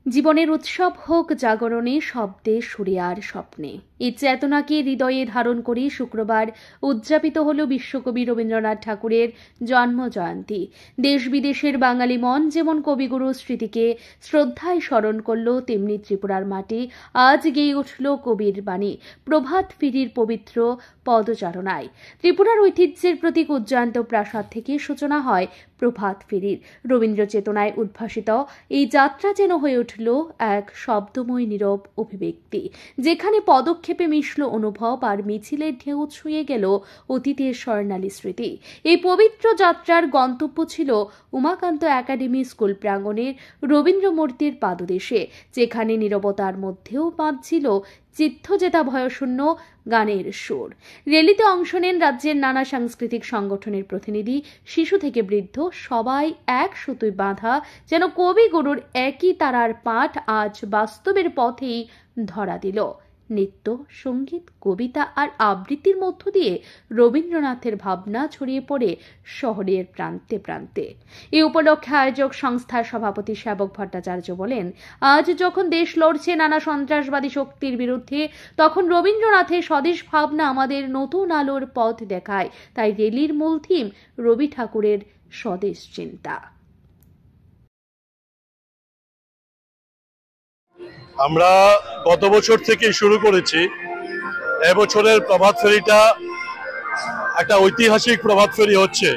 জীবনের উৎসব হোক জাগরণে, শব্দে, সুরে আর স্বপ্নে। এই চেতনাকে হৃদয়ে ধারণ করে শুক্রবার উদযাপিত হল বিশ্বকবি রবীন্দ্রনাথ ঠাকুরের জন্মজয়ন্তী। দেশ বিদেশের বাঙালি মন যেমন কবিগুরুর স্মৃতিকে শ্রদ্ধায় স্মরণ করল, তেমনি ত্রিপুরার মাটি আজ গেয়ে উঠল কবির বাণী প্রভাত ফেরির পবিত্র পদচারণায়। ত্রিপুরার ঐতিহ্যের প্রতীক উজ্জয়ন্ত প্রাসাদ থেকে সূচনা হয় প্রভাত ফেরির। রবীন্দ্র চেতনায় উদ্ভাসিত এই যাত্রা যেন হয়ে উঠল এক শব্দময় নীরব অভিব্যক্তি, যেখানে পদক্ষেপে মিশল অনুভব আর মিছিলের ঢেউ ছুঁয়ে গেল অতীতের স্বর্ণালী স্মৃতি। এই পবিত্র যাত্রার গন্তব্য ছিল উমাকান্ত একাডেমি স্কুল প্রাঙ্গণের রবীন্দ্র মূর্তির পাদদেশে, যেখানে নীরবতার মধ্যেও বাজছিল চিত্তজেতা ভয়শূন্য গানের সুর। র্যালিতে অংশ নেন রাজ্যের নানা সাংস্কৃতিক সংগঠনের প্রতিনিধি, শিশু থেকে বৃদ্ধ, সবাই এক সুতোয় বাঁধা, যেন কবিগুরুর একই তারার পাঠ আজ বাস্তবের পথেই ধরা দিল। নৃত্য, সঙ্গীত, কবিতা আর আবৃত্তির মধ্য দিয়ে রবীন্দ্রনাথের ভাবনা ছড়িয়ে পড়ে শহরের প্রান্তে প্রান্তে। এই উপলক্ষে আয়োজক সংস্থার সভাপতি সেবক ভট্টাচার্য বলেন, আজ যখন দেশ লড়ছে নানা সন্ত্রাসবাদী শক্তির বিরুদ্ধে, তখন রবীন্দ্রনাথের স্বদেশ ভাবনা আমাদের নতুন আলোর পথ দেখায়। তাই র্যালির মূল থিম রবি ঠাকুরের স্বদেশ চিন্তা। আমরা গত বছর থেকে শুরু করেছি। এবছরের প্রভাত ফেরিটা একটা ঐতিহাসিক প্রভাত ফেরি হচ্ছে।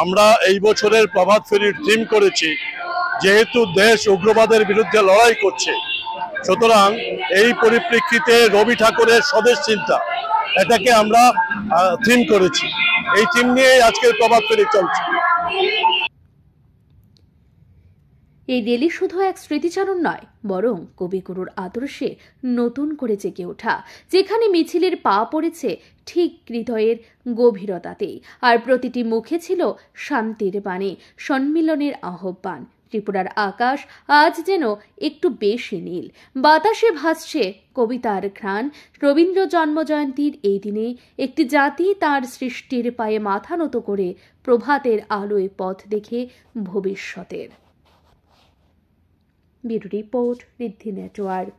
আমরা এই বছরের প্রভাত ফেরির থিম করেছি, যেহেতু দেশ উগ্রবাদের বিরুদ্ধে লড়াই করছে, সুতরাং এই পরিপ্রেক্ষিতে রবি ঠাকুরের স্বদেশ চিন্তা এটাকে আমরা থিম করেছি। এই থিম নিয়েই আজকের প্রভাত ফেরি চলছে। এই র্যালি শুধু এক স্মৃতিচারণ নয়, বরং কবিগুরুর আদর্শে নতুন করে জেগে ওঠা, যেখানে মিছিলের পা পড়েছে ঠিক হৃদয়ের গভীরতাতেই, আর প্রতিটি মুখে ছিল শান্তির বাণী, সম্মিলনের আহ্বান। ত্রিপুরার আকাশ আজ যেন একটু বেশি নীল, বাতাসে ভাসছে কবিতার ঘ্রাণ। রবীন্দ্র জন্মজয়ন্তীর এই দিনে একটি জাতি তার সৃষ্টির পায়ে মাথা নত করে প্রভাতের আলোয় পথ দেখে ভবিষ্যতের। ব্যুরো রিপোর্ট, ঋদ্ধি নেটওয়ার্ক।